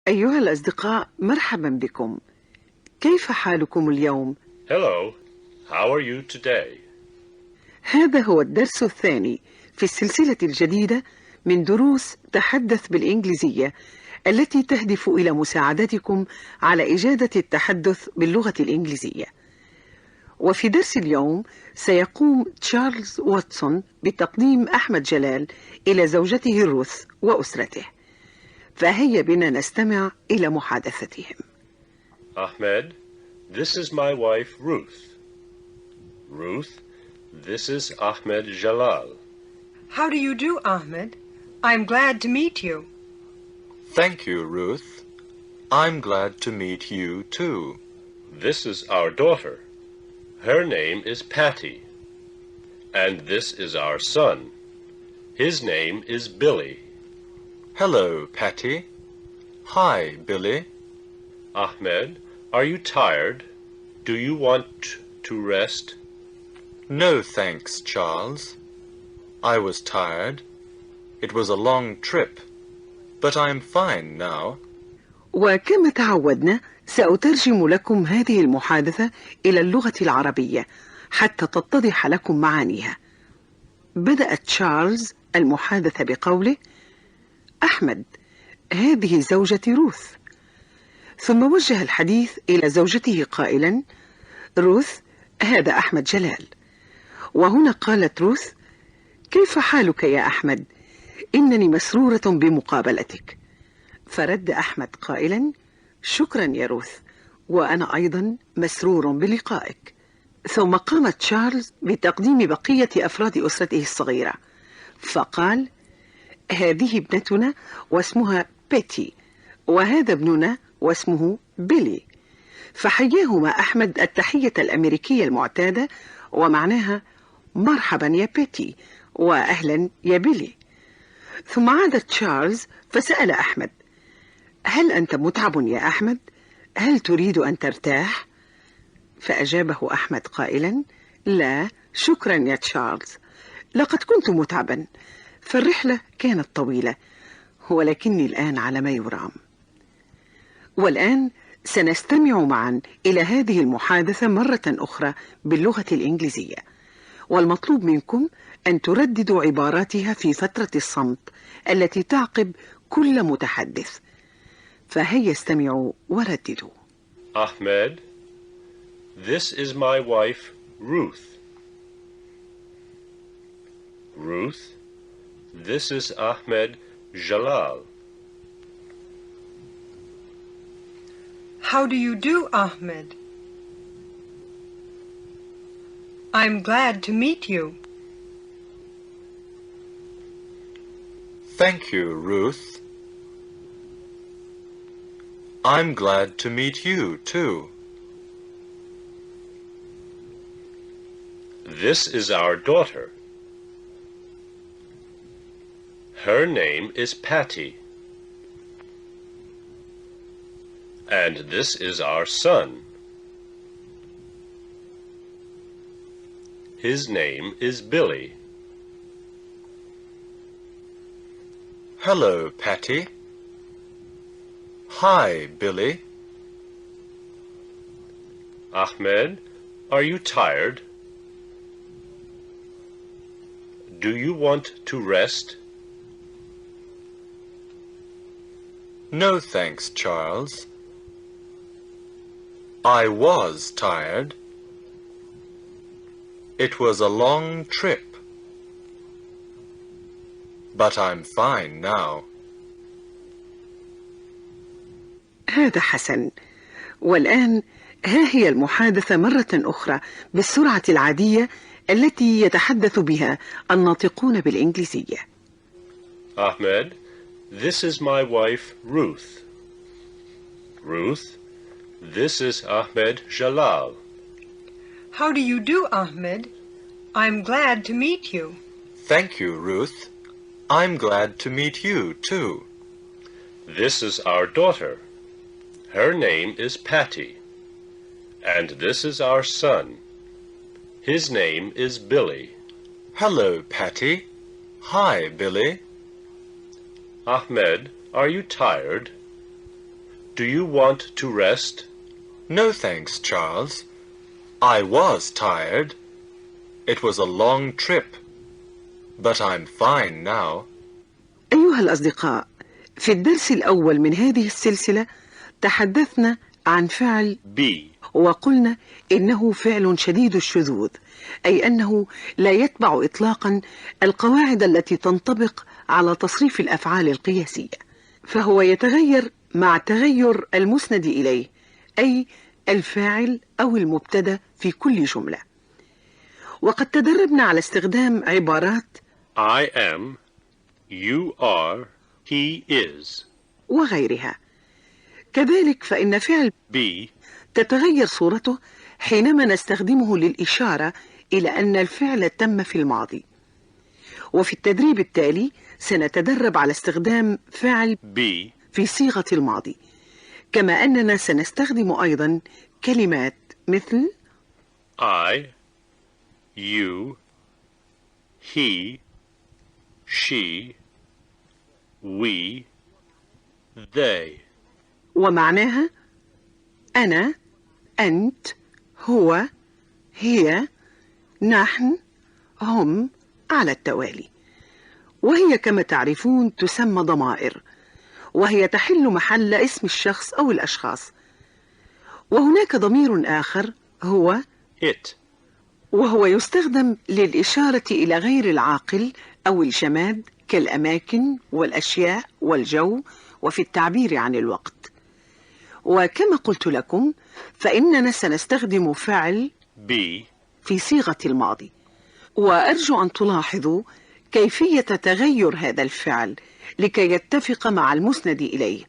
أيها الأصدقاء، مرحبا بكم. كيف حالكم اليوم؟ Hello, how are you today? هذا هو الدرس الثاني في السلسلة الجديدة من دروس تحدث بالإنجليزية التي تهدف إلى مساعدتكم على إجادة التحدث باللغة الإنجليزية. وفي درس اليوم سيقوم تشارلز واتسون بتقديم أحمد جلال إلى زوجته روث وأسرته، فهيا بنا نستمع إلى محادثتهم. Ahmed, this is my wife Ruth. Ruth, this is Ahmed Jalal. How do you do, Ahmed? I'm glad to meet you. Thank you, Ruth. I'm glad to meet you, too. This is our daughter. Her name is Patty. And this is our son. His name is Billy. Hello, Patty. Hi, Billy. Ahmed, are you tired? Do you want to rest? No, thanks, Charles. I was tired. It was a long trip, but I'm fine now. وكما تعودنا سأترجم لكم هذه المحادثة إلى اللغة العربية حتى تتضح لكم معانيها. بدأ تشارلز المحادثة بقوله: أحمد، هذه زوجتي روث. ثم وجه الحديث إلى زوجته قائلا: روث، هذا أحمد جلال. وهنا قالت روث: كيف حالك يا أحمد؟ إنني مسرورة بمقابلتك. فرد أحمد قائلا: شكرا يا روث، وأنا أيضا مسرور بلقائك. ثم قام تشارلز بتقديم بقية أفراد أسرته الصغيرة، فقال: هذه ابنتنا واسمها بيتي، وهذا ابننا واسمه بيلي. فحياهما أحمد التحية الأمريكية المعتادة ومعناها مرحبا يا بيتي وأهلا يا بيلي. ثم عاد تشارلز فسأل أحمد: هل أنت متعب يا أحمد؟ هل تريد أن ترتاح؟ فأجابه أحمد قائلا: لا شكرا يا تشارلز، لقد كنت متعبا، فالرحلة كانت طويلة، ولكني الآن على ما يرام. والآن سنستمع معا إلى هذه المحادثة مرة أخرى باللغة الإنجليزية، والمطلوب منكم أن ترددوا عباراتها في فترة الصمت التي تعقب كل متحدث. فهيا استمعوا ورددوا. Ahmed, this is my wife Ruth. Ruth, this is Ahmed Jalal. How do you do, Ahmed? I'm glad to meet you. Thank you, Ruth. I'm glad to meet you, too. This is our daughter. Her name is Patty. And this is our son. His name is Billy. Hello, Patty. Hi, Billy. Ahmed, are you tired? Do you want to rest? No, thanks, Charles. I was tired. It was a long trip, but I'm fine now. هذا حسن. والآن ها هي المحادثة مرة أخرى بالسرعة العادية التي يتحدث بها الناطقون بالإنجليزية. Ahmed, this is my wife Ruth. Ruth, this is Ahmed Jalal. How do you do, Ahmed? I'm glad to meet you. Thank you, Ruth. I'm glad to meet you, too. This is our daughter. Her name is Patty. And this is our son. His name is Billy. Hello, Patty. Hi, Billy. Ahmed, are you tired? Do you want to rest? No thanks, Charles. I was tired. It was a long trip. But I'm fine now. أيها الأصدقاء، في الدرس الأول من هذه السلسلة تحدثنا عن فعل be. وقلنا إنه فعل شديد الشذوذ، أي أنه لا يتبع إطلاقا القواعد التي تنطبق على تصريف الأفعال القياسية، فهو يتغير مع تغير المسند إليه، أي الفاعل أو المبتدأ في كل جملة. وقد تدربنا على استخدام عبارات I am, you are, he is. وغيرها. كذلك فإن فعل be تتغير صورته حينما نستخدمه للإشارة إلى أن الفعل تم في الماضي. وفي التدريب التالي سنتدرب على استخدام فعل be في صيغة الماضي، كما أننا سنستخدم أيضا كلمات مثل I, you, he, she, we, they. ومعناها أنا، أنت، هو، هي، نحن، هم على التوالي. وهي كما تعرفون تسمى ضمائر، وهي تحل محل اسم الشخص أو الأشخاص. وهناك ضمير آخر هو it. وهو يستخدم للإشارة إلى غير العاقل أو الجماد كالأماكن والأشياء والجو، وفي التعبير عن الوقت. وكما قلت لكم فإننا سنستخدم فعل be في صيغة الماضي، وأرجو أن تلاحظوا كيفية تغير هذا الفعل لكي يتفق مع المسند إليه.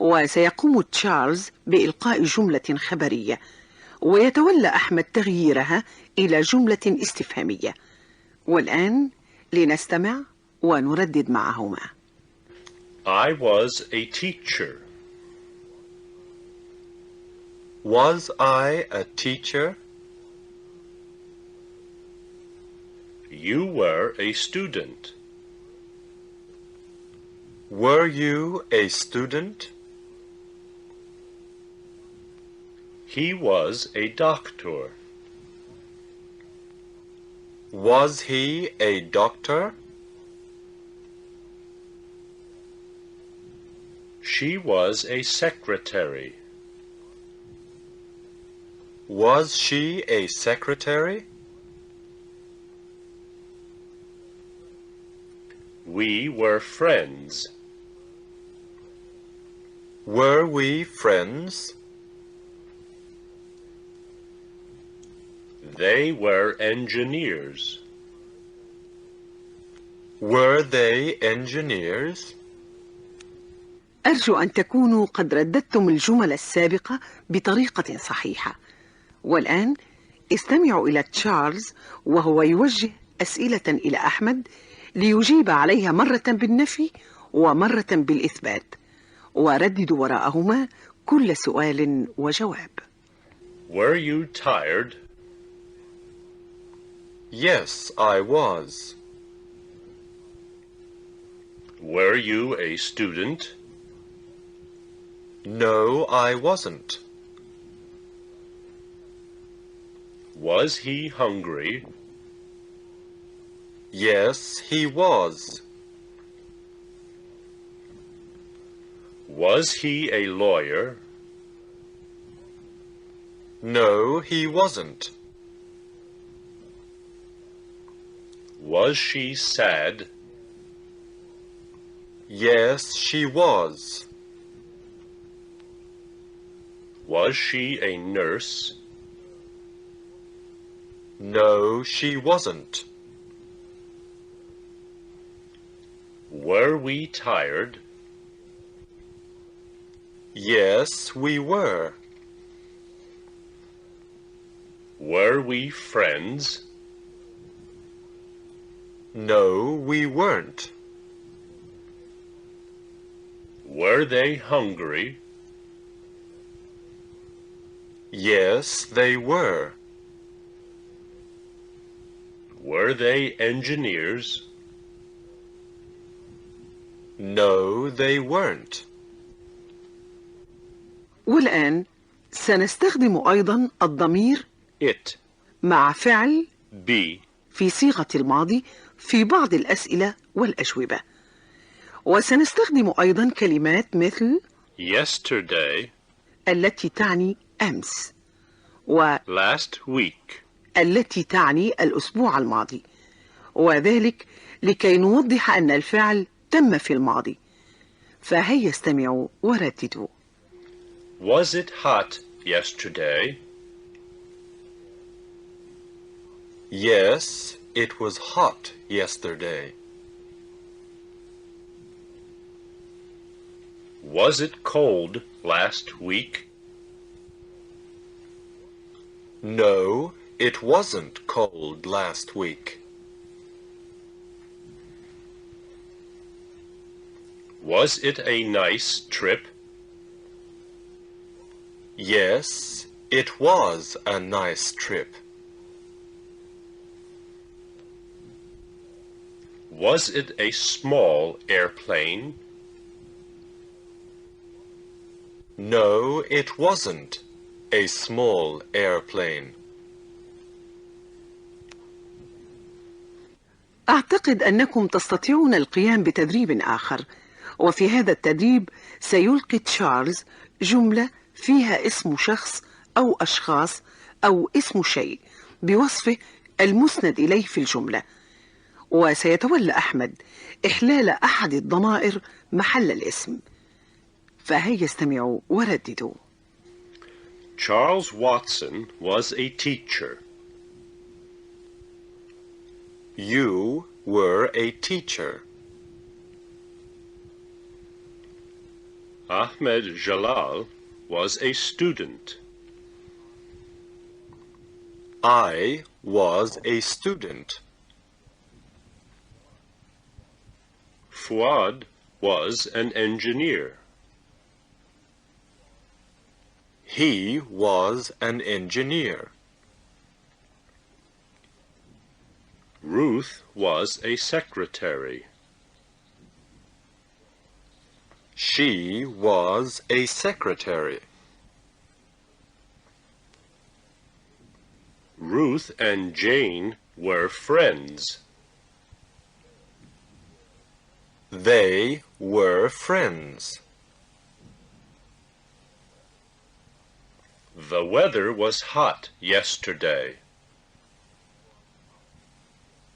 وسيقوم تشارلز بإلقاء جملة خبرية، ويتولى أحمد تغييرها إلى جملة استفهامية. والآن لنستمع ونردد معهما. I was a teacher. Was I a teacher? You were a student. Were you a student? He was a doctor. Was he a doctor? She was a secretary. Was she a secretary? We were friends. Were we friends? They were engineers. Were they engineers? أرجو أن تكونوا قد رددتم الجمل السابقة بطريقة صحيحة. والآن استمعوا إلى تشارلز وهو يوجه أسئلة إلى أحمد ليجيب عليها مرة بالنفي ومرة بالإثبات، ورددوا وراءهما كل سؤال وجواب. Were you tired? Yes, I was. Were you a student? No, I wasn't. Was he hungry? Yes, he was. Was he a lawyer? No, he wasn't. Was she sad? Yes, she was. Was she a nurse? No, she wasn't. Were we tired? Yes, we were. Were we friends? No, we weren't. Were they hungry? Yes, they were. Were they engineers? No, they weren't. والآن سنستخدم أيضا الضمير it, مع فعل be, في صيغة الماضي في بعض الأسئلة والأجوبة. وسنستخدم أيضا كلمات مثل yesterday, التي تعني أمس، last week, والتي تعني الأسبوع الماضي، وذلك لكي نوضح أن الفعل تم في الماضي. فهيا استمعوا ورددوا. was it hot yesterday? Yes, it was hot yesterday. Was it cold last week? No, it wasn't cold last week. Was it a nice trip? Yes, it was a nice trip. Was it a small airplane? No, it wasn't a small airplane. أعتقد أنكم تستطيعون القيام بتدريب آخر، وفي هذا التدريب سيلقي تشارلز جملة فيها اسم شخص أو أشخاص أو اسم شيء بوصفه المسند إليه في الجملة، وسيتولى أحمد إحلال أحد الضمائر محل الاسم. فهيا استمعوا ورددوا. Charles Watson was a teacher. You were a teacher. Ahmed Jalal was a student. I was a student. Fuad was an engineer. He was an engineer. Ruth was a secretary. She was a secretary. Ruth and Jane were friends. They were friends. The weather was hot yesterday.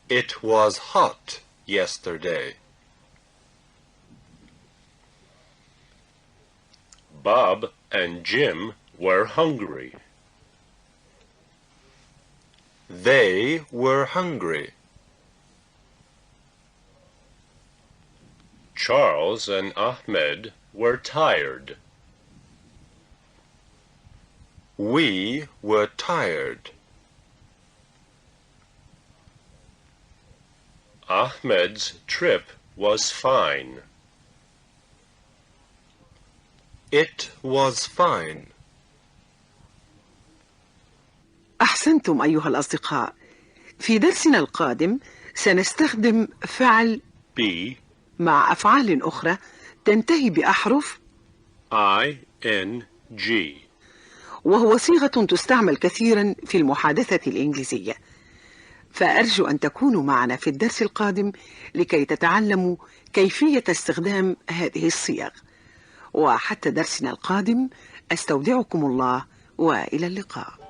It was hot yesterday. Bob and Jim were hungry. They were hungry. Charles and Ahmed were tired. We were tired. Ahmed's trip was fine. It was fine. أحسنتم أيها الأصدقاء. في درسنا القادم سنستخدم فعل be مع أفعال أخرى تنتهي بأحرف ing. وهو صيغة تستعمل كثيرا في المحادثة الإنجليزية. فأرجو أن تكونوا معنا في الدرس القادم لكي تتعلموا كيفية استخدام هذه الصيغ. وحتى درسنا القادم أستودعكم الله وإلى اللقاء.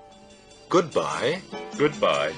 Goodbye. Goodbye.